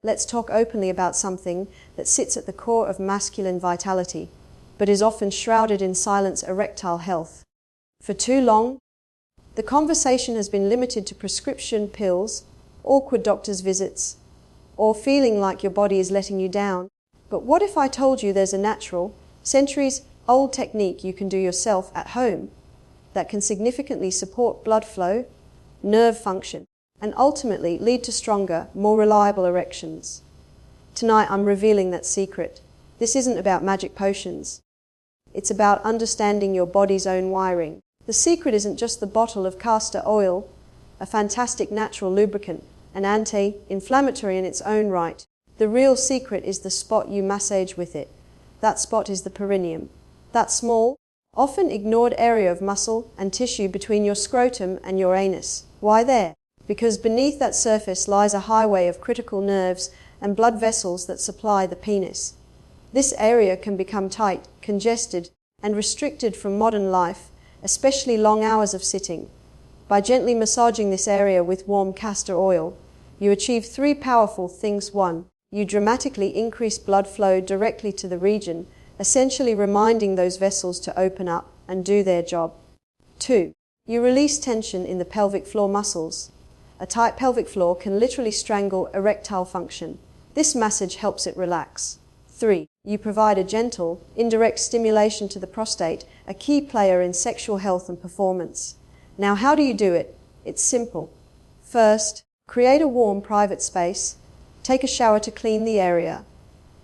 let's talk openly about something that sits at the core of masculine vitality, but is often shrouded in silence: erectile health. For too long, the conversation has been limited to prescription pills, awkward doctor's visits, or feeling like your body is letting you down. But what if I told you there's a natural, centuries-old technique you can do yourself at home that can significantly support blood flow, nerve function, and ultimately lead to stronger, more reliable erections? Tonight I'm revealing that secret. This isn't about magic potions. It's about understanding your body's own wiring. The secret isn't just the bottle of castor oil, a fantastic natural lubricant, an anti-inflammatory in its own right. The real secret is the spot you massage with it. That spot is the perineum. That small, often ignored area of muscle and tissue between your scrotum and your anus. Why there? Because beneath that surface lies a highway of critical nerves and blood vessels that supply the penis. This area can become tight, congested, and restricted from modern life, especially long hours of sitting. By gently massaging this area with warm castor oil, you achieve three powerful things. 1. You dramatically increase blood flow directly to the region, essentially reminding those vessels to open up and do their job. 2. You release tension in the pelvic floor muscles. A tight pelvic floor can literally strangle erectile function. This massage helps it relax. 3. You provide a gentle, indirect stimulation to the prostate, a key player in sexual health and performance. Now, how do you do it? It's simple. First, create a warm private space. Take a shower to clean the area.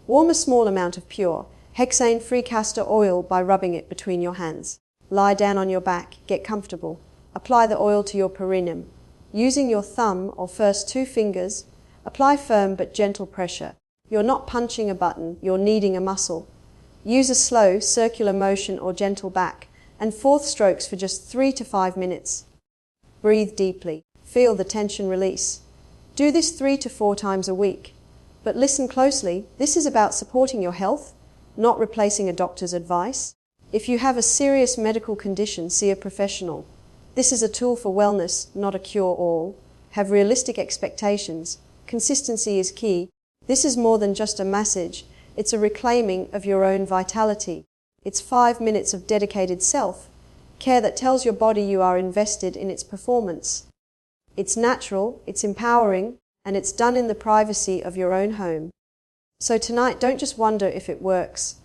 Warm a small amount of pure, hexane-free castor oil by rubbing it between your hands. Lie down on your back, get comfortable. Apply the oil to your perineum. Using your thumb or first 2 fingers, apply firm but gentle pressure. You're not punching a button, you're kneading a muscle. Use a slow, circular motion or gentle back and forth strokes for just 3 to 5 minutes. Breathe deeply. Feel the tension release. Do this 3 to 4 times a week. But listen closely, this is about supporting your health, not replacing a doctor's advice. If you have a serious medical condition, see a professional. This is a tool for wellness, not a cure-all. Have realistic expectations. Consistency is key. This is more than just a massage. It's a reclaiming of your own vitality. It's 5 minutes of dedicated self-care that tells your body you are invested in its performance. It's natural, it's empowering, and it's done in the privacy of your own home. So tonight, don't just wonder if it works.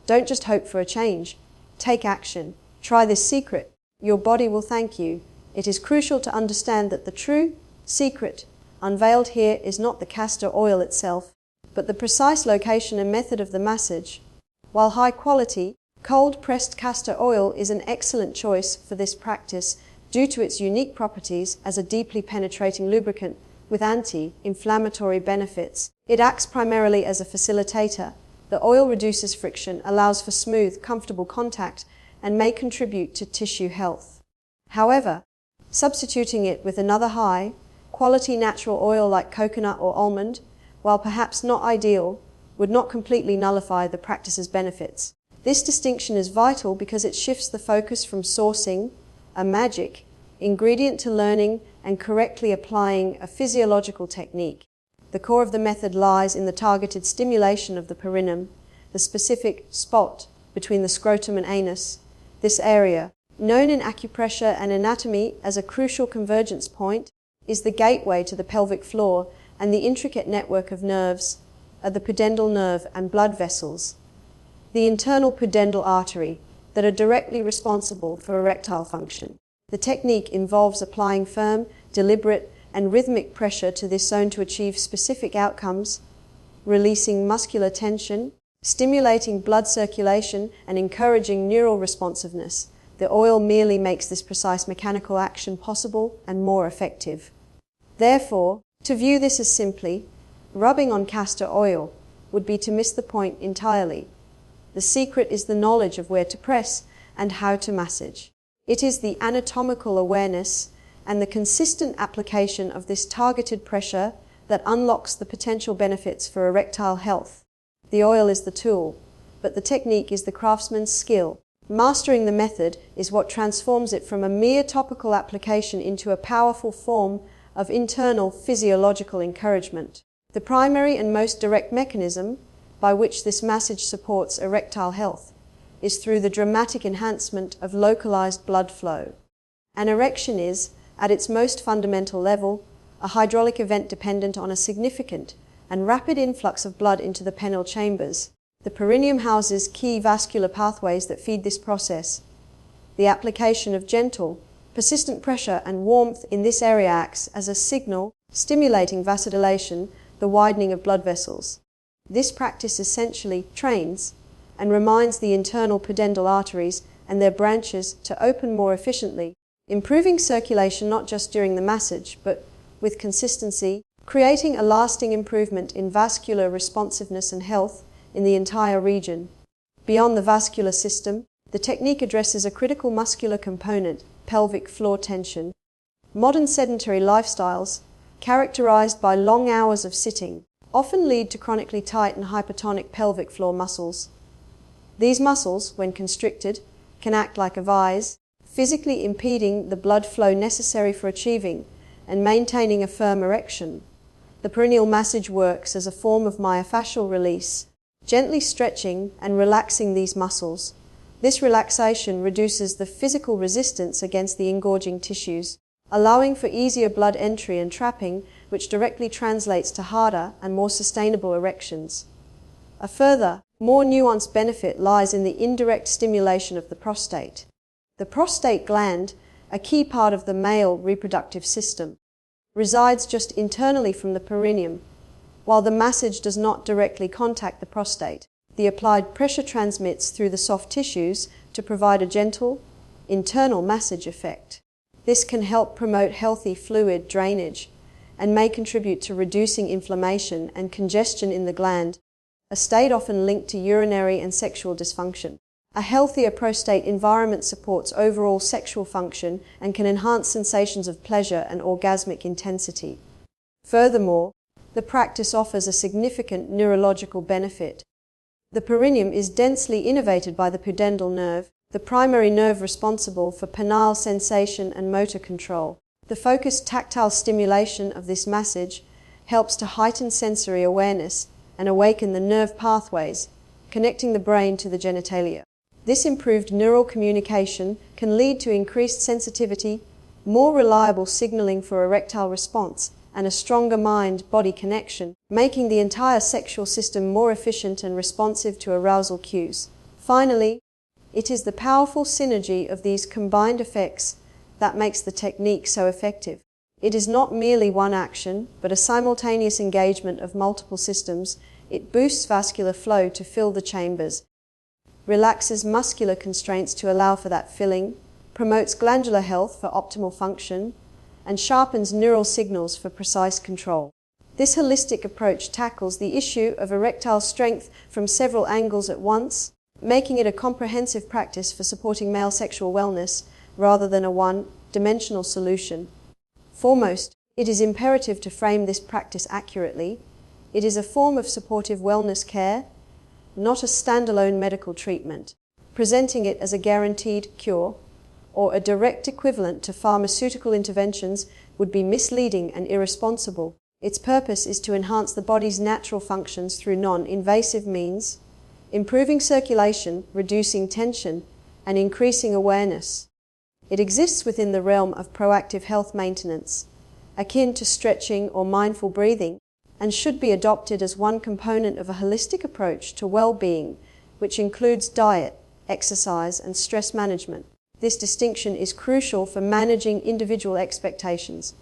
Don't just hope for a change. Take action. Try this secret. Your body will thank you. It is crucial to understand that the true secret unveiled here is not the castor oil itself, but the precise location and method of the massage. While high quality, cold-pressed castor oil is an excellent choice for this practice due to its unique properties as a deeply penetrating lubricant with anti-inflammatory benefits. It acts primarily as a facilitator. The oil reduces friction, allows for smooth, comfortable contact, and may contribute to tissue health. However, substituting it with another high-quality natural oil like coconut or almond, while perhaps not ideal, would not completely nullify the practice's benefits. This distinction is vital because it shifts the focus from sourcing a magic ingredient to learning and correctly applying a physiological technique. The core of the method lies in the targeted stimulation of the perineum, the specific spot between the scrotum and anus. This area, known in acupressure and anatomy as a crucial convergence point, is the gateway to the pelvic floor and the intricate network of nerves are the pudendal nerve and blood vessels, the internal pudendal artery, that are directly responsible for erectile function. The technique involves applying firm, deliberate, and rhythmic pressure to this zone to achieve specific outcomes, releasing muscular tension, stimulating blood circulation, and encouraging neural responsiveness. The oil merely makes this precise mechanical action possible and more effective. Therefore, to view this as simply rubbing on castor oil would be to miss the point entirely. The secret is the knowledge of where to press and how to massage. It is the anatomical awareness and the consistent application of this targeted pressure that unlocks the potential benefits for erectile health. The oil is the tool, but the technique is the craftsman's skill. Mastering the method is what transforms it from a mere topical application into a powerful form of internal physiological encouragement. The primary and most direct mechanism by which this massage supports erectile health is through the dramatic enhancement of localized blood flow. An erection is, at its most fundamental level, a hydraulic event dependent on a significant and rapid influx of blood into the penile chambers. The perineum houses key vascular pathways that feed this process. The application of gentle, persistent pressure and warmth in this area acts as a signal, stimulating vasodilation, the widening of blood vessels. This practice essentially trains and reminds the internal pudendal arteries and their branches to open more efficiently, improving circulation not just during the massage, but with consistency, creating a lasting improvement in vascular responsiveness and health in the entire region. Beyond the vascular system, the technique addresses a critical muscular component, pelvic floor tension. Modern sedentary lifestyles, characterized by long hours of sitting, often lead to chronically tight and hypertonic pelvic floor muscles. These muscles, when constricted, can act like a vise, physically impeding the blood flow necessary for achieving and maintaining a firm erection. The perineal massage works as a form of myofascial release, gently stretching and relaxing these muscles. This relaxation reduces the physical resistance against the engorging tissues, allowing for easier blood entry and trapping, which directly translates to harder and more sustainable erections. A further, more nuanced benefit lies in the indirect stimulation of the prostate. The prostate gland, a key part of the male reproductive system, resides just internally from the perineum. While the massage does not directly contact the prostate, the applied pressure transmits through the soft tissues to provide a gentle, internal massage effect. This can help promote healthy fluid drainage and may contribute to reducing inflammation and congestion in the gland, a state often linked to urinary and sexual dysfunction. A healthier prostate environment supports overall sexual function and can enhance sensations of pleasure and orgasmic intensity. Furthermore, the practice offers a significant neurological benefit. The perineum is densely innervated by the pudendal nerve, the primary nerve responsible for penile sensation and motor control. The focused tactile stimulation of this massage helps to heighten sensory awareness and awaken the nerve pathways connecting the brain to the genitalia. This improved neural communication can lead to increased sensitivity, more reliable signaling for erectile response, and a stronger mind-body connection, making the entire sexual system more efficient and responsive to arousal cues. Finally, it is the powerful synergy of these combined effects that makes the technique so effective. It is not merely one action, but a simultaneous engagement of multiple systems. It boosts vascular flow to fill the chambers, relaxes muscular constraints to allow for that filling, promotes glandular health for optimal function, and sharpens neural signals for precise control. This holistic approach tackles the issue of erectile strength from several angles at once, making it a comprehensive practice for supporting male sexual wellness rather than a one-dimensional solution. Foremost, it is imperative to frame this practice accurately. It is a form of supportive wellness care, not a standalone medical treatment. Presenting it as a guaranteed cure or a direct equivalent to pharmaceutical interventions would be misleading and irresponsible. Its purpose is to enhance the body's natural functions through non-invasive means, improving circulation, reducing tension, and increasing awareness. It exists within the realm of proactive health maintenance, akin to stretching or mindful breathing, and should be adopted as one component of a holistic approach to well-being, which includes diet, exercise, and stress management. This distinction is crucial for managing individual expectations.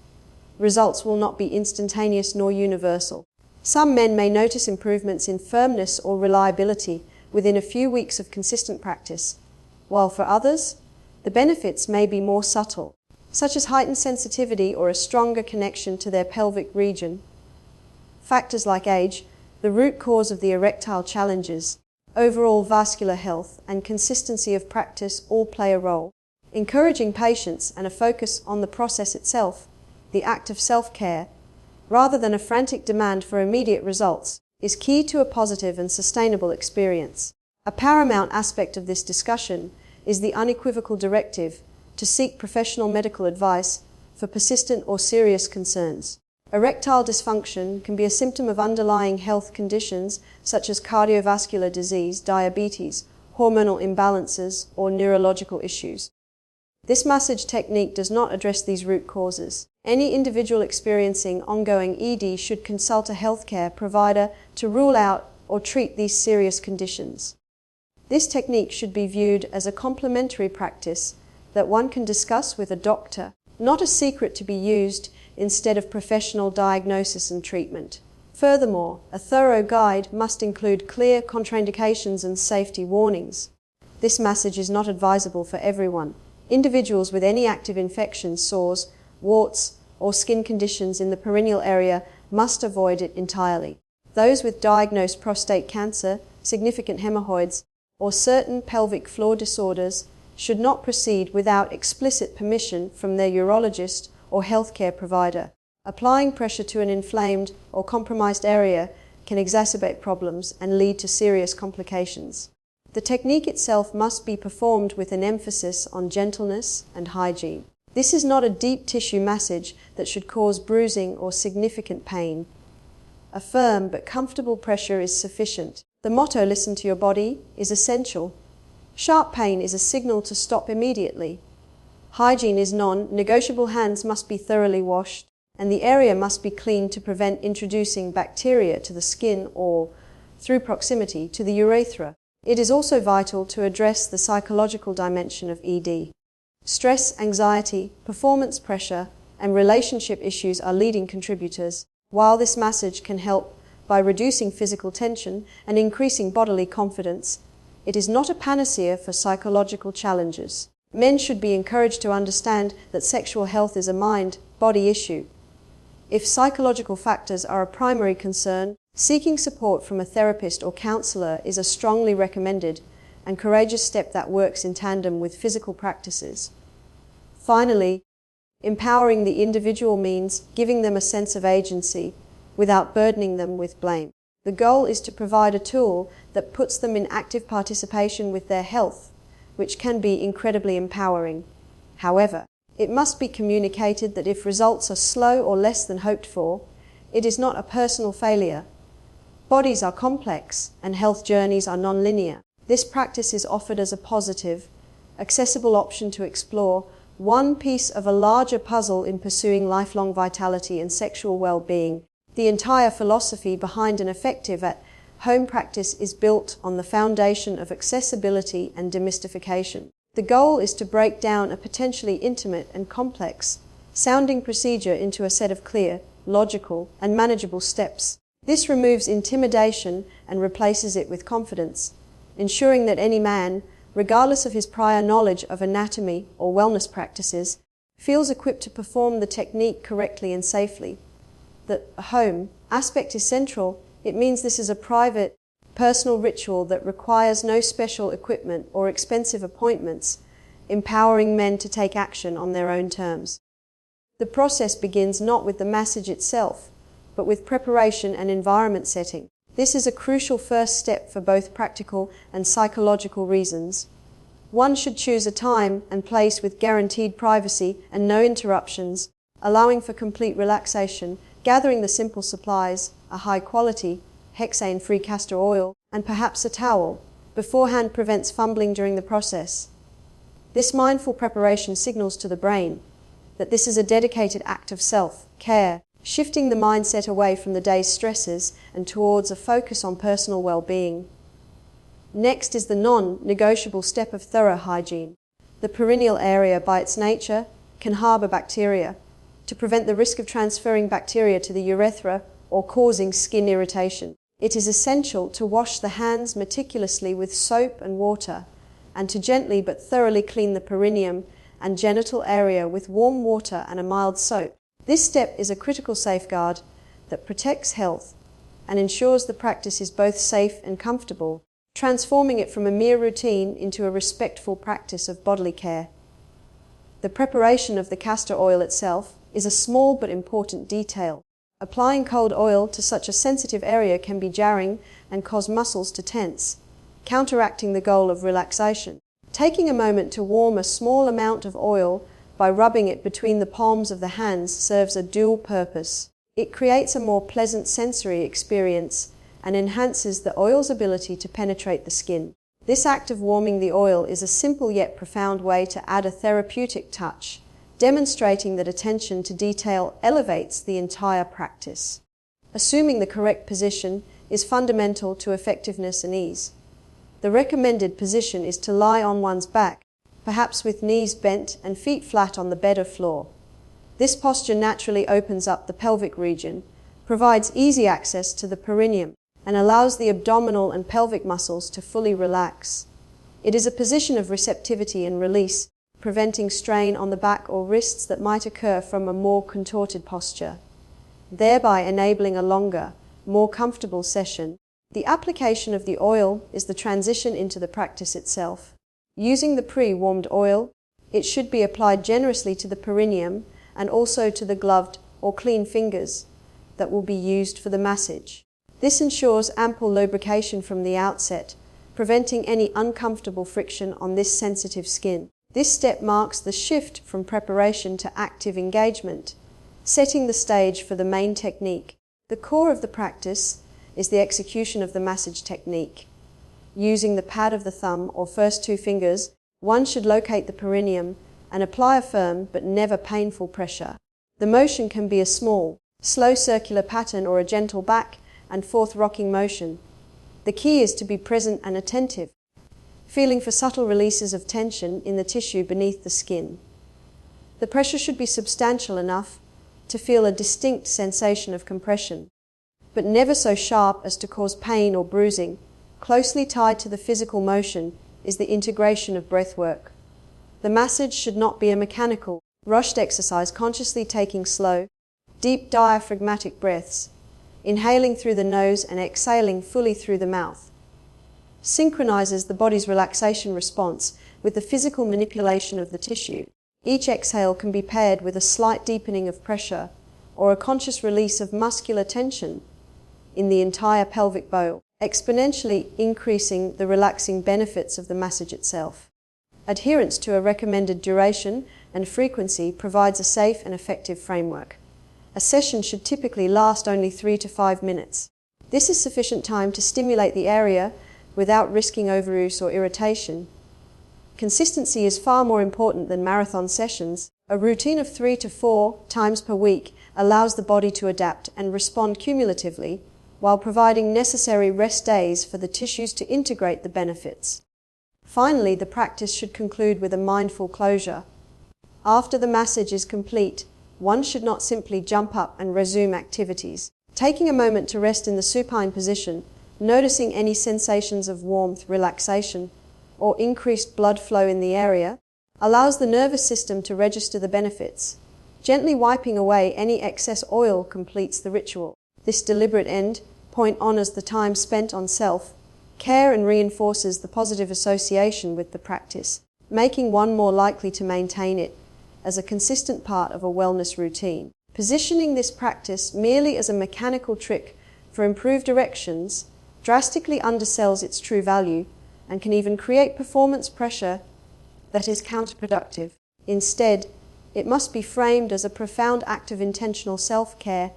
Results will not be instantaneous nor universal. Some men may notice improvements in firmness or reliability within a few weeks of consistent practice, while for others, the benefits may be more subtle, such as heightened sensitivity or a stronger connection to their pelvic region. Factors like age, the root cause of the erectile challenges, overall vascular health, and consistency of practice all play a role. Encouraging patience and a focus on the process itself, the act of self-care, rather than a frantic demand for immediate results, is key to a positive and sustainable experience. A paramount aspect of this discussion is the unequivocal directive to seek professional medical advice for persistent or serious concerns. Erectile dysfunction can be a symptom of underlying health conditions such as cardiovascular disease, diabetes, hormonal imbalances, or neurological issues. This massage technique does not address these root causes. Any individual experiencing ongoing ED should consult a healthcare provider to rule out or treat these serious conditions. This technique should be viewed as a complementary practice that one can discuss with a doctor, not a secret to be used instead of professional diagnosis and treatment. Furthermore, a thorough guide must include clear contraindications and safety warnings. This massage is not advisable for everyone. Individuals with any active infections, sores, warts, or skin conditions in the perineal area must avoid it entirely. Those with diagnosed prostate cancer, significant hemorrhoids, or certain pelvic floor disorders should not proceed without explicit permission from their urologist or healthcare provider. Applying pressure to an inflamed or compromised area can exacerbate problems and lead to serious complications. The technique itself must be performed with an emphasis on gentleness and hygiene. This is not a deep tissue massage that should cause bruising or significant pain. A firm but comfortable pressure is sufficient. The motto, "Listen to your body," is essential. Sharp pain is a signal to stop immediately. Hygiene is non-negotiable. Hands must be thoroughly washed, and the area must be cleaned to prevent introducing bacteria to the skin or, through proximity, to the urethra. It is also vital to address the psychological dimension of ED. Stress, anxiety, performance pressure, and relationship issues are leading contributors. While this massage can help by reducing physical tension and increasing bodily confidence, it is not a panacea for psychological challenges. Men should be encouraged to understand that sexual health is a mind-body issue. If psychological factors are a primary concern, seeking support from a therapist or counselor is a strongly recommended and courageous step that works in tandem with physical practices. Finally, empowering the individual means giving them a sense of agency without burdening them with blame. The goal is to provide a tool that puts them in active participation with their health, which can be incredibly empowering. However, it must be communicated that if results are slow or less than hoped for, it is not a personal failure. Bodies are complex and health journeys are non-linear. This practice is offered as a positive, accessible option to explore one piece of a larger puzzle in pursuing lifelong vitality and sexual well-being. The entire philosophy behind an effective at-home practice is built on the foundation of accessibility and demystification. The goal is to break down a potentially intimate and complex sounding procedure into a set of clear, logical, and manageable steps. This removes intimidation and replaces it with confidence, ensuring that any man, regardless of his prior knowledge of anatomy or wellness practices, feels equipped to perform the technique correctly and safely. The home aspect is central. It means this is a private, personal ritual that requires no special equipment or expensive appointments, empowering men to take action on their own terms. The process begins not with the massage itself, but with preparation and environment setting. This is a crucial first step for both practical and psychological reasons. One should choose a time and place with guaranteed privacy and no interruptions, allowing for complete relaxation, gathering the simple supplies, a high-quality, hexane-free castor oil, and perhaps a towel, beforehand prevents fumbling during the process. This mindful preparation signals to the brain that this is a dedicated act of self-care, shifting the mindset away from the day's stresses and towards a focus on personal well-being. Next is the non-negotiable step of thorough hygiene. The perineal area, by its nature, can harbor bacteria. To prevent the risk of transferring bacteria to the urethra or causing skin irritation, it is essential to wash the hands meticulously with soap and water, and to gently but thoroughly clean the perineum and genital area with warm water and a mild soap. This step is a critical safeguard that protects health and ensures the practice is both safe and comfortable, transforming it from a mere routine into a respectful practice of bodily care. The preparation of the castor oil itself is a small but important detail. Applying cold oil to such a sensitive area can be jarring and cause muscles to tense, counteracting the goal of relaxation. Taking a moment to warm a small amount of oil by rubbing it between the palms of the hands serves a dual purpose. It creates a more pleasant sensory experience and enhances the oil's ability to penetrate the skin. This act of warming the oil is a simple yet profound way to add a therapeutic touch, demonstrating that attention to detail elevates the entire practice. Assuming the correct position is fundamental to effectiveness and ease. The recommended position is to lie on one's back, perhaps with knees bent and feet flat on the bed or floor. This posture naturally opens up the pelvic region, provides easy access to the perineum, and allows the abdominal and pelvic muscles to fully relax. It is a position of receptivity and release, preventing strain on the back or wrists that might occur from a more contorted posture, thereby enabling a longer, more comfortable session. The application of the oil is the transition into the practice itself. Using the pre-warmed oil, it should be applied generously to the perineum and also to the gloved or clean fingers that will be used for the massage. This ensures ample lubrication from the outset, preventing any uncomfortable friction on this sensitive skin. This step marks the shift from preparation to active engagement, setting the stage for the main technique. The core of the practice is the execution of the massage technique. Using the pad of the thumb or first two fingers, one should locate the perineum and apply a firm but never painful pressure. The motion can be a small, slow circular pattern or a gentle back and forth rocking motion. The key is to be present and attentive, feeling for subtle releases of tension in the tissue beneath the skin. The pressure should be substantial enough to feel a distinct sensation of compression, but never so sharp as to cause pain or bruising. Closely tied to the physical motion is the integration of breathwork. The massage should not be a mechanical, rushed exercise, consciously taking slow, deep diaphragmatic breaths, inhaling through the nose and exhaling fully through the mouth. Synchronizes the body's relaxation response with the physical manipulation of the tissue. Each exhale can be paired with a slight deepening of pressure or a conscious release of muscular tension in the entire pelvic bowl, exponentially increasing the relaxing benefits of the massage itself. Adherence to a recommended duration and frequency provides a safe and effective framework. A session should typically last only 3 to 5 minutes. This is sufficient time to stimulate the area without risking overuse or irritation. Consistency is far more important than marathon sessions. A routine of 3 to 4 times per week allows the body to adapt and respond cumulatively, while providing necessary rest days for the tissues to integrate the benefits. Finally, the practice should conclude with a mindful closure. After the massage is complete, one should not simply jump up and resume activities. Taking a moment to rest in the supine position, noticing any sensations of warmth, relaxation, or increased blood flow in the area, allows the nervous system to register the benefits. Gently wiping away any excess oil completes the ritual. This deliberate end point honors the time spent on self-care and reinforces the positive association with the practice, making one more likely to maintain it as a consistent part of a wellness routine. Positioning this practice merely as a mechanical trick for improved erections drastically undersells its true value and can even create performance pressure that is counterproductive. Instead, it must be framed as a profound act of intentional self-care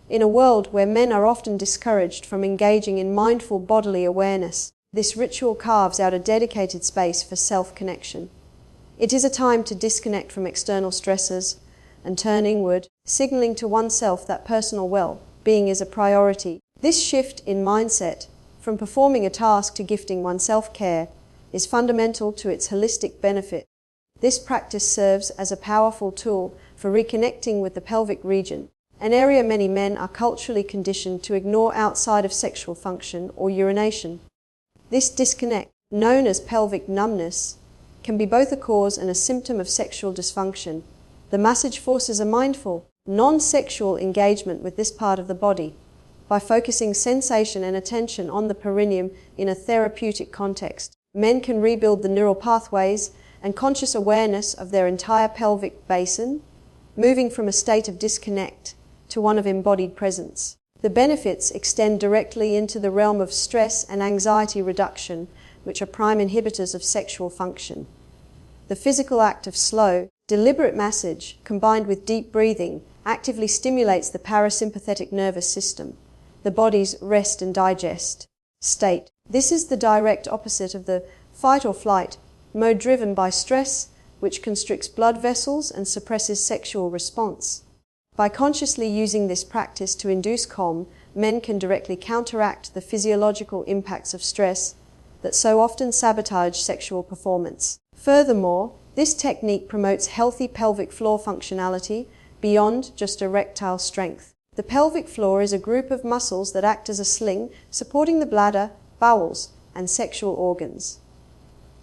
in a world where men are often discouraged from engaging in mindful bodily awareness. This ritual carves out a dedicated space for self-connection. It is a time to disconnect from external stressors and turn inward, signaling to oneself that personal well-being is a priority. This shift in mindset, from performing a task to gifting one's self-care, is fundamental to its holistic benefit. This practice serves as a powerful tool for reconnecting with the pelvic region, an area many men are culturally conditioned to ignore outside of sexual function or urination. This disconnect, known as pelvic numbness, can be both a cause and a symptom of sexual dysfunction. The massage forces a mindful, non-sexual engagement with this part of the body by focusing sensation and attention on the perineum in a therapeutic context. Men can rebuild the neural pathways and conscious awareness of their entire pelvic basin, moving from a state of disconnect to one of embodied presence. The benefits extend directly into the realm of stress and anxiety reduction, which are prime inhibitors of sexual function. The physical act of slow, deliberate massage, combined with deep breathing, actively stimulates the parasympathetic nervous system, the body's rest and digest state. This is the direct opposite of the fight or flight mode driven by stress, which constricts blood vessels and suppresses sexual response. By consciously using this practice to induce calm, men can directly counteract the physiological impacts of stress that so often sabotage sexual performance. Furthermore, this technique promotes healthy pelvic floor functionality beyond just erectile strength. The pelvic floor is a group of muscles that act as a sling, supporting the bladder, bowels, and sexual organs.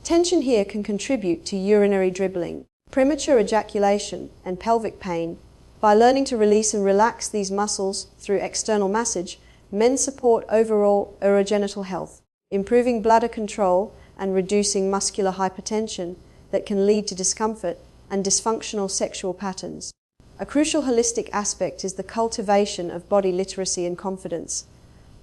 Tension here can contribute to urinary dribbling, premature ejaculation, and pelvic pain. By learning to release and relax these muscles through external massage, men support overall urogenital health, improving bladder control and reducing muscular hypertension that can lead to discomfort and dysfunctional sexual patterns. A crucial holistic aspect is the cultivation of body literacy and confidence.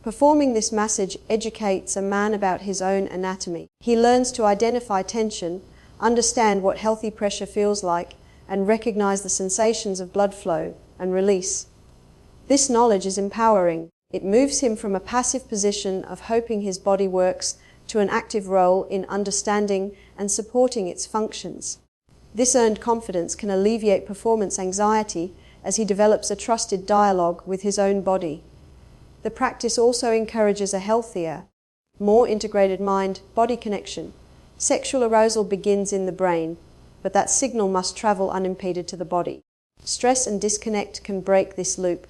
Performing this massage educates a man about his own anatomy. He learns to identify tension, understand what healthy pressure feels like, and recognize the sensations of blood flow and release. This knowledge is empowering. It moves him from a passive position of hoping his body works to an active role in understanding and supporting its functions. This earned confidence can alleviate performance anxiety as he develops a trusted dialogue with his own body. The practice also encourages a healthier, more integrated mind-body connection. Sexual arousal begins in the brain, but that signal must travel unimpeded to the body. Stress and disconnect can break this loop.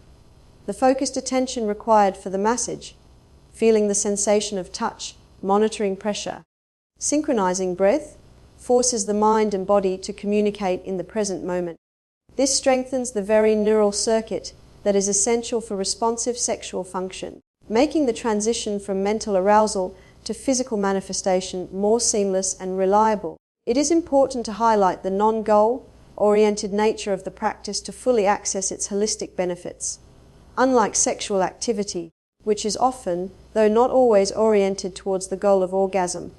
The focused attention required for the massage, feeling the sensation of touch, monitoring pressure, synchronizing breath, forces the mind and body to communicate in the present moment. This strengthens the very neural circuit that is essential for responsive sexual function, making the transition from mental arousal to physical manifestation more seamless and reliable. It is important to highlight the non-goal-oriented nature of the practice to fully access its holistic benefits. Unlike sexual activity, which is often, though not always, oriented towards the goal of orgasm,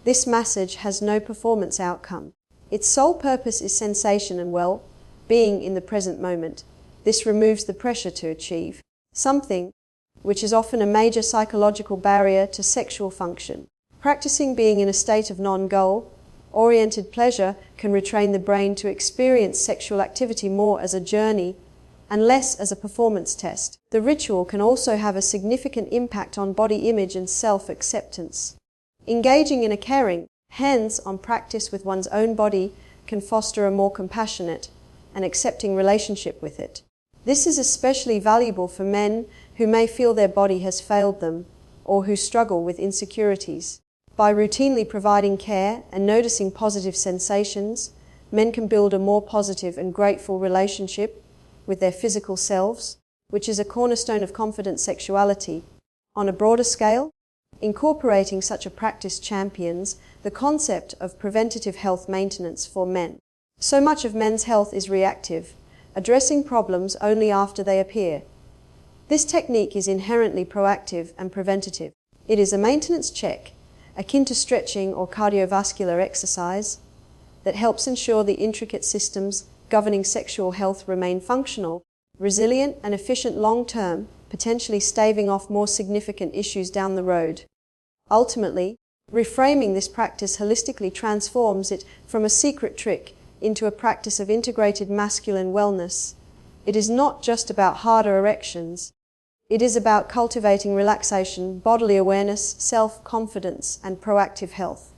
this massage has no performance outcome. Its sole purpose is sensation and well-being in the present moment. This removes the pressure to achieve something, which is often a major psychological barrier to sexual function. Practicing being in a state of non-goal-oriented pleasure can retrain the brain to experience sexual activity more as a journey and less as a performance test. The ritual can also have a significant impact on body image and self-acceptance. Engaging in a caring, hands-on practice with one's own body can foster a more compassionate and accepting relationship with it. This is especially valuable for men who may feel their body has failed them or who struggle with insecurities. By routinely providing care and noticing positive sensations, men can build a more positive and grateful relationship with their physical selves, which is a cornerstone of confident sexuality. On a broader scale, incorporating such a practice champions the concept of preventative health maintenance for men. So much of men's health is reactive, addressing problems only after they appear. This technique is inherently proactive and preventative. It is a maintenance check, akin to stretching or cardiovascular exercise, that helps ensure the intricate systems governing sexual health remain functional, resilient, and efficient long-term, potentially staving off more significant issues down the road. Ultimately, reframing this practice holistically transforms it from a secret trick into a practice of integrated masculine wellness. It is not just about harder erections. It is about cultivating relaxation, bodily awareness, self-confidence, and proactive health.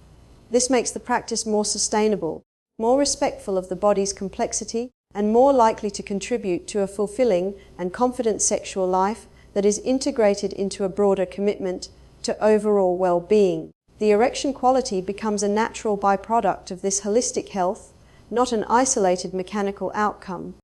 This makes the practice more sustainable, more respectful of the body's complexity, and more likely to contribute to a fulfilling and confident sexual life that is integrated into a broader commitment to overall well-being. The erection quality becomes a natural byproduct of this holistic health, not an isolated mechanical outcome.